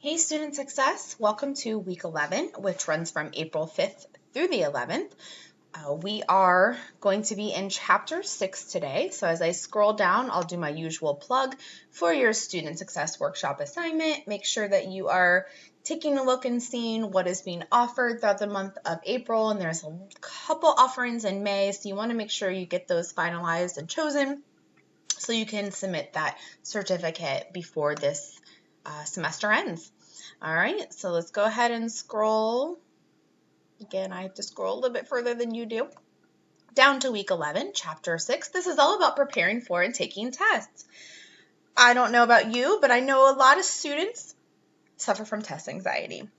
Hey Student Success, welcome to week 11, which runs from April 5th through the 11th. We are going to be in chapter 6 today. So as I scroll down, I'll do my usual plug for your Student Success Workshop assignment. Make sure that you are taking a look and seeing what is being offered throughout the month of April. And there's a couple offerings in May, so you want to make sure you get those finalized and chosen so you can submit that certificate before this semester ends. All right, so let's go ahead and scroll. Again, I have to scroll a little bit further than you do. Down to week 11, chapter 6. This is all about preparing for and taking tests. I don't know about you, but I know a lot of students suffer from test anxiety.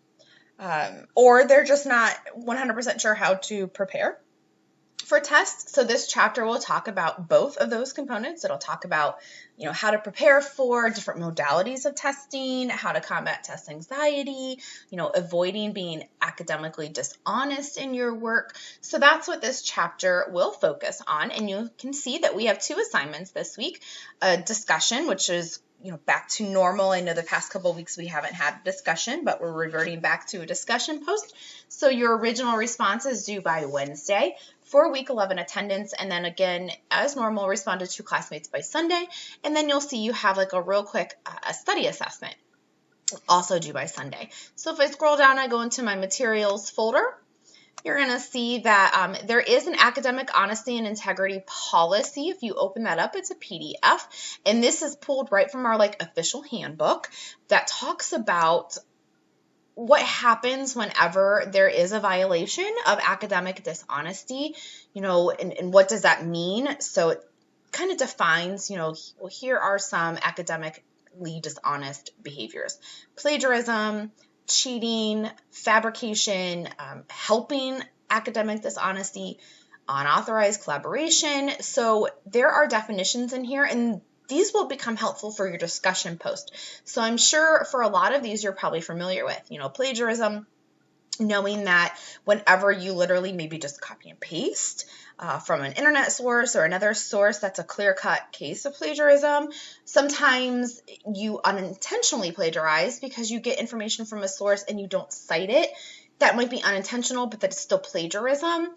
Or they're just not 100% sure how to prepare for tests. So this chapter will talk about both of those components. It'll talk about, how to prepare for different modalities of testing, how to combat test anxiety, avoiding being academically dishonest in your work. So that's what this chapter will focus on. And you can see that we have two assignments this week, a discussion, which is back to normal. I know the past couple of weeks we haven't had a discussion, but we're reverting back to a discussion post. So your original response is due by Wednesday for week 11 attendance. And then again, as normal, respond to two classmates by Sunday. And then you'll see you have like a real quick a study assessment also due by Sunday. So if I scroll down, I go into my materials folder. You're going to see that there is an academic honesty and integrity policy. If you open that up, it's a PDF. And this is pulled right from our official handbook that talks about what happens whenever there is a violation of academic dishonesty, and what does that mean? So it kind of defines, well, here are some academically dishonest behaviors: plagiarism, cheating, fabrication, helping academic dishonesty, unauthorized collaboration. So there are definitions in here, and these will become helpful for your discussion post. So I'm sure for a lot of these you're probably familiar with, plagiarism, knowing that whenever you literally maybe just copy and paste from an internet source or another source, that's a clear-cut case of plagiarism. Sometimes you unintentionally plagiarize because you get information from a source and you don't cite it. That might be unintentional, but that's still plagiarism.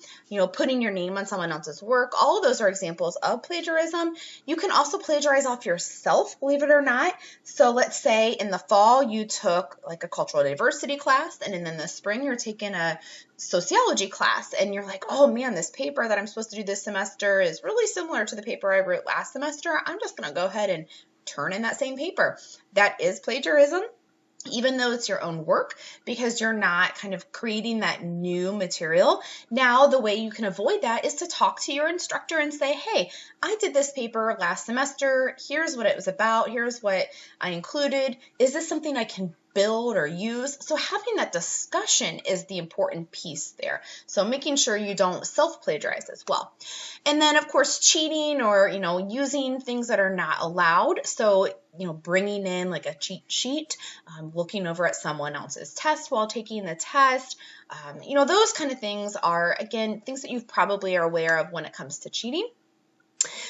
Putting your name on someone else's work. All of those are examples of plagiarism. You can also plagiarize off yourself, believe it or not. So let's say in the fall you took a cultural diversity class, and then in the spring you're taking a sociology class, and you're like, oh man, this paper that I'm supposed to do this semester is really similar to the paper I wrote last semester. I'm just going to go ahead and turn in that same paper. That is plagiarism, even though it's your own work, because you're not kind of creating that new material. Now, the way you can avoid that is to talk to your instructor and say, hey, I did this paper last semester. Here's what it was about. Here's what I included. Is this something I can build or use? So having that discussion is the important piece there. So making sure you don't self-plagiarize as well. And then, of course, cheating or, using things that are not allowed. So, bringing in a cheat sheet, looking over at someone else's test while taking the test. Those kind of things are, again, things that you probably are aware of when it comes to cheating.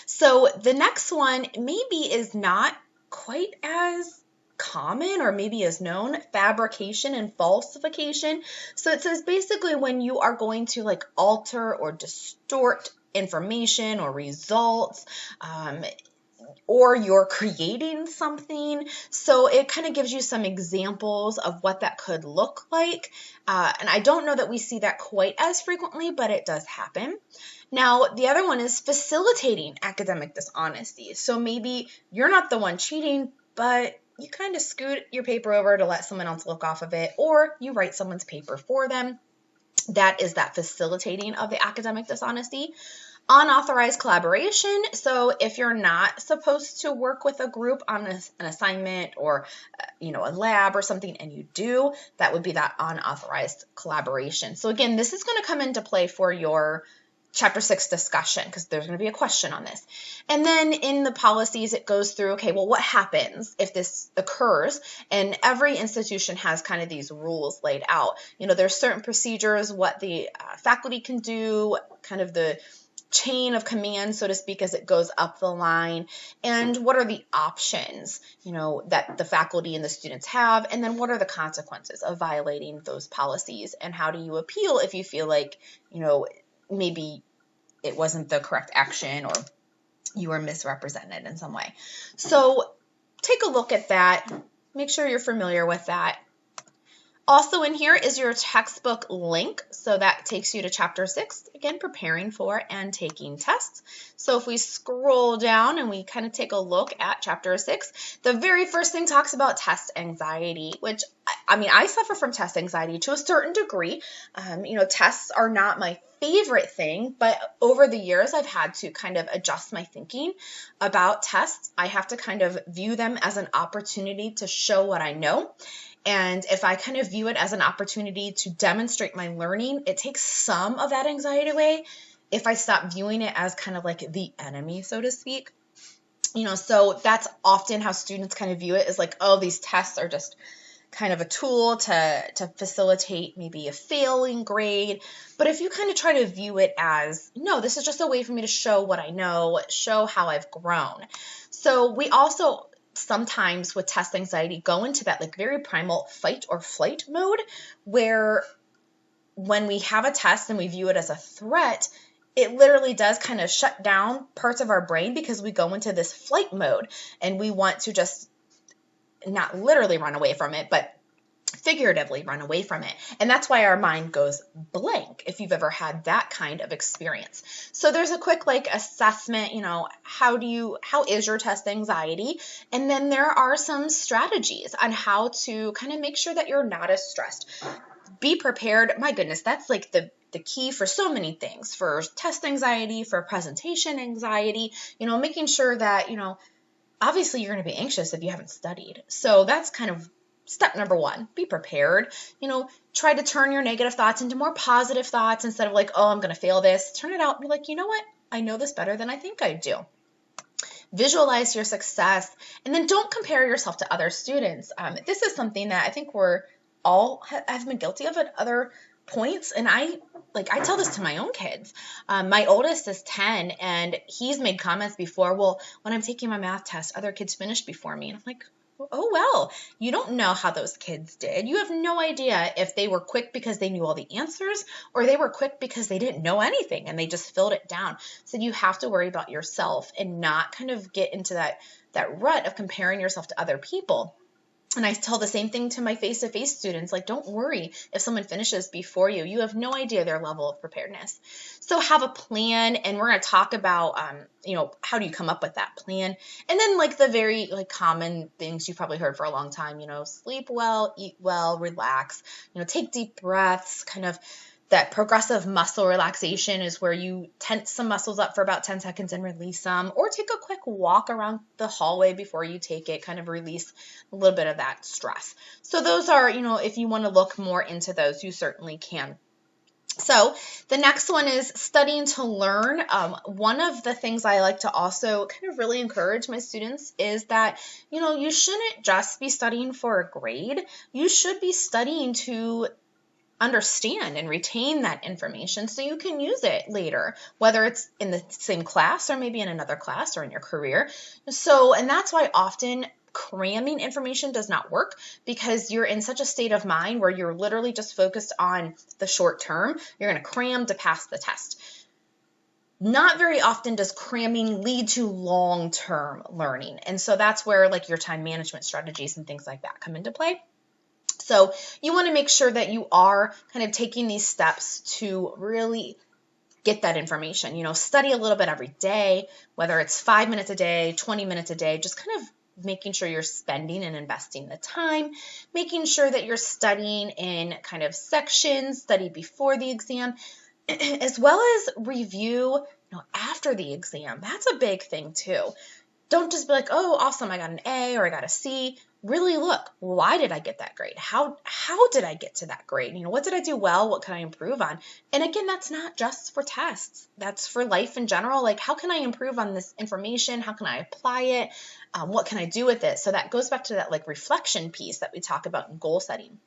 So the next one maybe is not quite as common or maybe as known: fabrication and falsification. So it says basically when you are going to alter or distort information or results, or you're creating something. So it kind of gives you some examples of what that could look like. And I don't know that we see that quite as frequently, but it does happen. Now, the other one is facilitating academic dishonesty. So maybe you're not the one cheating, but you kind of scoot your paper over to let someone else look off of it, or you write someone's paper for them. That is that facilitating of the academic dishonesty. Unauthorized collaboration. So if you're not supposed to work with a group on an assignment or, a lab or something, and you do, that would be that unauthorized collaboration. So again, this is going to come into play for your Chapter 6 discussion, because there's going to be a question on this. And then in the policies, it goes through, okay, well, what happens if this occurs? And every institution has kind of these rules laid out. There's certain procedures, what the faculty can do, kind of the chain of command, so to speak, as it goes up the line, and what are the options, that the faculty and the students have, and then what are the consequences of violating those policies, and how do you appeal if you feel like, maybe it wasn't the correct action or you were misrepresented in some way. So take a look at that. Make sure you're familiar with that. Also in here is your textbook link. So that takes you to chapter 6, again, preparing for and taking tests. So if we scroll down and we kind of take a look at chapter 6, the very first thing talks about test anxiety, which, I suffer from test anxiety to a certain degree. Tests are not my favorite thing, but over the years, I've had to kind of adjust my thinking about tests. I have to kind of view them as an opportunity to show what I know. And if I kind of view it as an opportunity to demonstrate my learning, it takes some of that anxiety away if I stop viewing it as kind of like the enemy, so to speak. So that's often how students kind of view it, is like, oh, these tests are just kind of a tool to facilitate maybe a failing grade. But if you kind of try to view it as, no, this is just a way for me to show what I know, show how I've grown. So we also sometimes with test anxiety go into that like very primal fight or flight mode, where when we have a test and we view it as a threat, it literally does kind of shut down parts of our brain, because we go into this flight mode and we want to just not literally run away from it, but figuratively run away from it. And that's why our mind goes blank, if you've ever had that kind of experience. So there's a quick assessment, how is your test anxiety? And then there are some strategies on how to kind of make sure that you're not as stressed. Be prepared. My goodness, that's like the key for so many things, for test anxiety, for presentation anxiety, making sure that, obviously you're going to be anxious if you haven't studied. So that's kind of step number 1, be prepared. Try to turn your negative thoughts into more positive thoughts instead of like, oh, I'm going to fail this. Turn it out and be like, you know what? I know this better than I think I do. Visualize your success, and then don't compare yourself to other students. This is something that I think we're all have been guilty of at other points. And I tell this to my own kids. My oldest is 10, and he's made comments before, well, when I'm taking my math test, other kids finished before me. And I'm like, oh, well, you don't know how those kids did. You have no idea if they were quick because they knew all the answers, or they were quick because they didn't know anything and they just filled it down. So you have to worry about yourself and not kind of get into that rut of comparing yourself to other people. And I tell the same thing to my face-to-face students, like, don't worry if someone finishes before you. You have no idea their level of preparedness. So have a plan, and we're going to talk about, how do you come up with that plan? And then the very common things you've probably heard for a long time, sleep well, eat well, relax, take deep breaths, kind of. That progressive muscle relaxation is where you tense some muscles up for about 10 seconds and release them, or take a quick walk around the hallway before you take it, kind of release a little bit of that stress. So those are, if you want to look more into those, you certainly can. So the next one is studying to learn. One of the things I like to also kind of really encourage my students is that, you shouldn't just be studying for a grade. You should be studying to understand and retain that information so you can use it later, whether it's in the same class or maybe in another class or in your career. And that's why often cramming information does not work, because you're in such a state of mind where you're literally just focused on the short term. You're going to cram to pass the test. Not very often does cramming lead to long-term learning. And so that's where your time management strategies and things like that come into play. So you want to make sure that you are kind of taking these steps to really get that information. Study a little bit every day, whether it's 5 minutes a day, 20 minutes a day, just kind of making sure you're spending and investing the time, making sure that you're studying in kind of sections, study before the exam, as well as review, after the exam. That's a big thing too. Don't just be like, oh, awesome, I got an A or I got a C. Really look, why did I get that grade? How did I get to that grade? What did I do well? What can I improve on? And again, that's not just for tests. That's for life in general. How can I improve on this information? How can I apply it? What can I do with it? So that goes back to that reflection piece that we talk about in goal setting.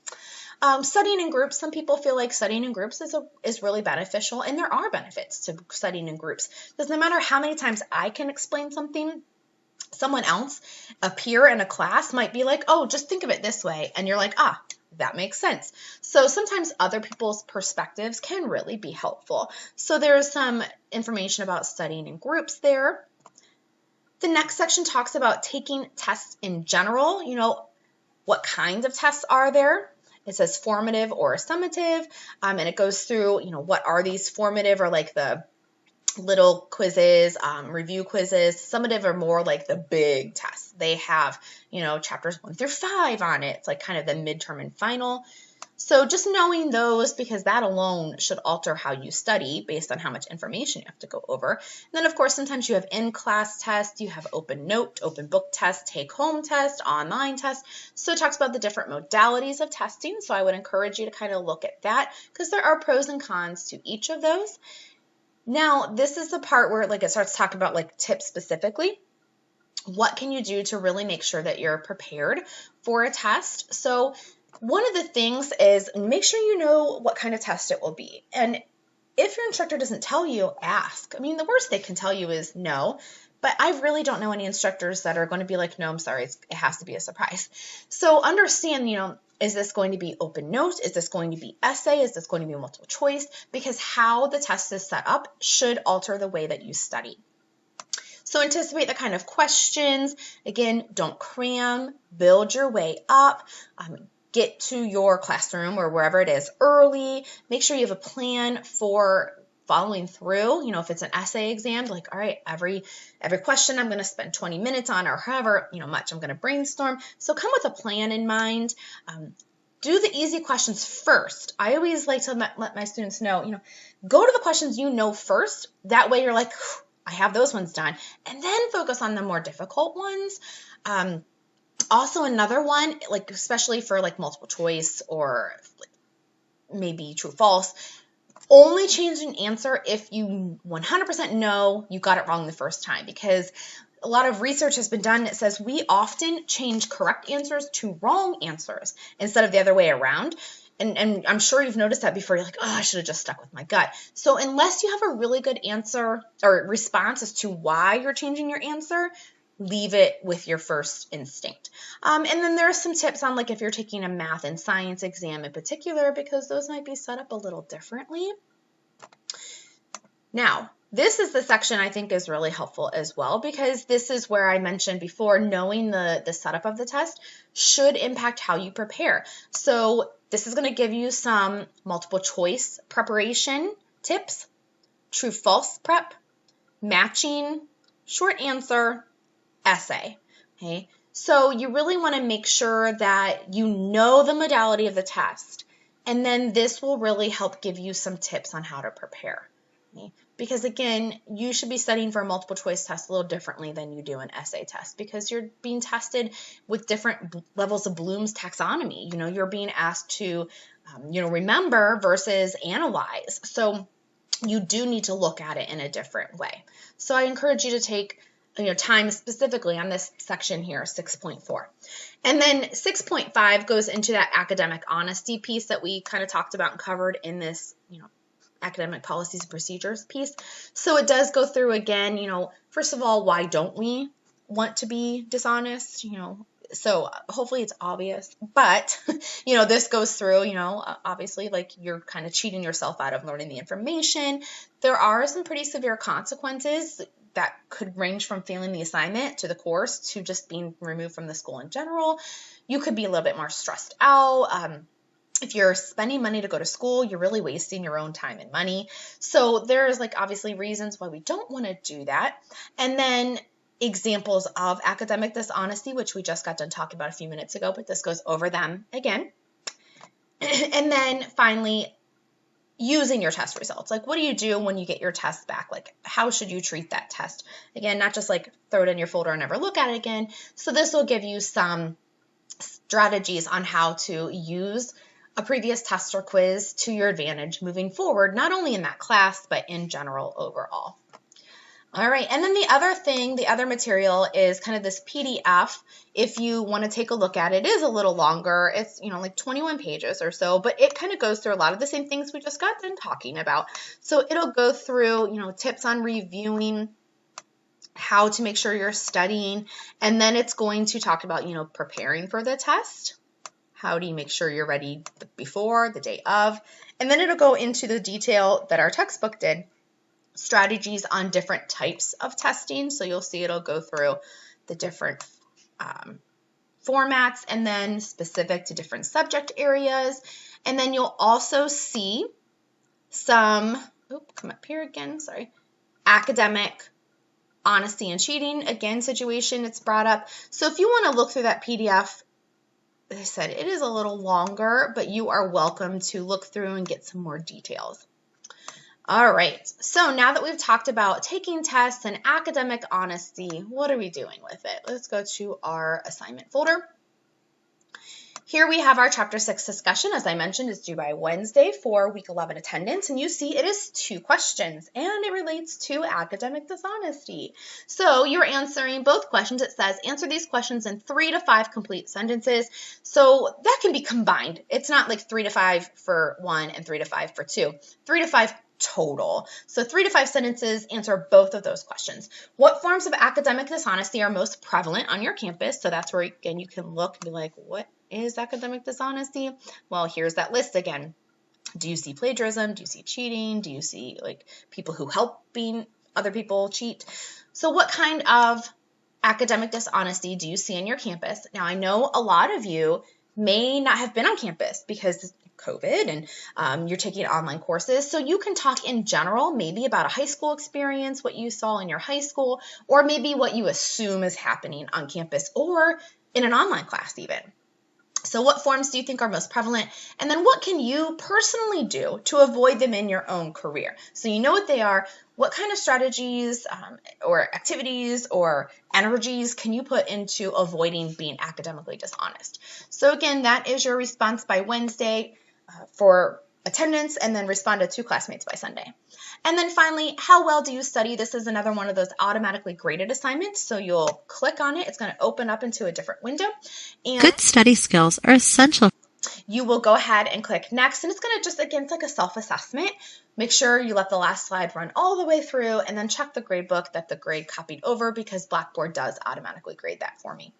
Studying in groups, some people feel like studying in groups is really beneficial, and there are benefits to studying in groups. Because no matter how many times I can explain something, someone else, a peer in a class might be like, oh, just think of it this way. And you're like, ah, that makes sense. So sometimes other people's perspectives can really be helpful. So there's some information about studying in groups there. The next section talks about taking tests in general. You know, what kinds of tests are there? It says formative or summative, and it goes through, you know, what are these formative, or like the little quizzes, review quizzes. Summative are more like the big tests. They have, you know, chapters 1 through 5 on it. It's like kind of the midterm and final. So just knowing those, because that alone should alter how you study based on how much information you have to go over. And then, of course, sometimes you have in-class tests, you have open note, open book test, take-home test, online test. So it talks about the different modalities of testing. So I would encourage you to kind of look at that, because there are pros and cons to each of those. Now, this is the part where like it starts talking about like tips specifically. What can you do to really make sure that you're prepared for a test? So one of the things is make sure you know what kind of test it will be. And if your instructor doesn't tell you, ask. I mean, the worst they can tell you is no, but I really don't know any instructors that are going to be like, no, I'm sorry, it has to be a surprise. So understand, you know, is this going to be open note? Is this going to be essay? Is this going to be multiple choice? Because how the test is set up should alter the way that you study. So anticipate the kind of questions. Again, don't cram, build your way up. Get to your classroom or wherever it is early. Make sure you have a plan for following through. You know, if it's an essay exam, like, all right, every question I'm going to spend 20 minutes on, or however, you know, much I'm going to brainstorm. So come with a plan in mind. Do the easy questions first. I always like to let my students know, you know, go to the questions you know first. That way you're like, I have those ones done. And then focus on the more difficult ones. Also, another one, like especially for like multiple choice or maybe true false, only change an answer if you 100% know you got it wrong the first time, because a lot of research has been done that says we often change correct answers to wrong answers instead of the other way around. And I'm sure you've noticed that before. You're like, oh, I should have just stuck with my gut. So unless you have a really good answer or response as to why you're changing your answer, leave it with your first instinct. And then there are some tips on like if you're taking a math and science exam in particular, because those might be set up a little differently. Now, this is the section I think is really helpful as well, because this is where I mentioned before, knowing the setup of the test should impact how you prepare. So this is going to give you some multiple choice preparation tips, true false prep, matching, short answer, essay. Okay, so you really want to make sure that you know the modality of the test, and then this will really help give you some tips on how to prepare. Okay? Because again, you should be studying for a multiple choice test a little differently than you do an essay test, because you're being tested with different levels of Bloom's taxonomy. You know, you're being asked to, remember versus analyze. So you do need to look at it in a different way. So I encourage you to take time specifically on this section here, 6.4. And then 6.5 goes into that academic honesty piece that we kind of talked about and covered in this, academic policies and procedures piece. So it does go through again, first of all, why don't we want to be dishonest? So hopefully it's obvious, but, this goes through, obviously like you're kind of cheating yourself out of learning the information. There are some pretty severe consequences that could range from failing the assignment to the course to just being removed from the school in general. You could be a little bit more stressed out. If you're spending money to go to school, you're really wasting your own time and money. So there's obviously reasons why we don't want to do that. And then examples of academic dishonesty, which we just got done talking about a few minutes ago, but this goes over them again. And then finally, using your test results. What do you do when you get your test back? How should you treat that test? Again, not just throw it in your folder and never look at it again. So this will give you some strategies on how to use a previous test or quiz to your advantage moving forward, not only in that class, but in general overall. All right, and then the other thing, the other material is kind of this PDF. If you want to take a look at it, it is a little longer. It's, like 21 pages or so, but it kind of goes through a lot of the same things we just got done talking about. So it'll go through, tips on reviewing, how to make sure you're studying, and then it's going to talk about, preparing for the test. How do you make sure you're ready before, the day of? And then it'll go into the detail that our textbook did. Strategies on different types of testing. So you'll see it'll go through the different formats and then specific to different subject areas. And then you'll also see some, come up here again, sorry, academic honesty and cheating, again, situation it's brought up. So if you want to look through that PDF, as I said, it is a little longer, but you are welcome to look through and get some more details. All right, so now that we've talked about taking tests and academic honesty, what are we doing with it? Let's go to our assignment folder. Here we have our Chapter 6 discussion. As I mentioned, it's due by Wednesday for Week 11 attendance, and you see it is 2 questions, and it relates to academic dishonesty. So you're answering both questions. It says, answer these questions in 3 to 5 complete sentences. So that can be combined. It's not like 3 to 5 for 1 and 3 to 5 for 2. 3 to 5 total. So 3 to 5 sentences answer both of those questions. What forms of academic dishonesty are most prevalent on your campus? So that's where, again, you can look and be like, what is academic dishonesty? Well, here's that list again. Do you see plagiarism? Do you see cheating? Do you see people who helping other people cheat? So what kind of academic dishonesty do you see in your campus? Now, I know a lot of you may not have been on campus because COVID and you're taking online courses. So you can talk in general, maybe about a high school experience, what you saw in your high school, or maybe what you assume is happening on campus or in an online class even. So what forms do you think are most prevalent? And then what can you personally do to avoid them in your own career? So you know what they are. What kind of strategies or activities or energies can you put into avoiding being academically dishonest? So again, that is your response by Wednesday for attendance, and then respond to 2 classmates by Sunday. And then finally, how well do you study? This is another one of those automatically graded assignments. So you'll click on it. It's going to open up into a different window. And good study skills are essential. You will go ahead and click next. And it's going to just, again, it's like a self-assessment. Make sure you let the last slide run all the way through and then check the grade book that the grade copied over, because Blackboard does automatically grade that for me.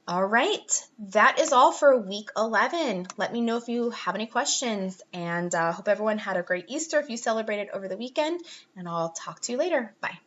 All right, that is all for week 11. Let me know if you have any questions, and hope everyone had a great Easter if you celebrated over the weekend, and I'll talk to you later. Bye.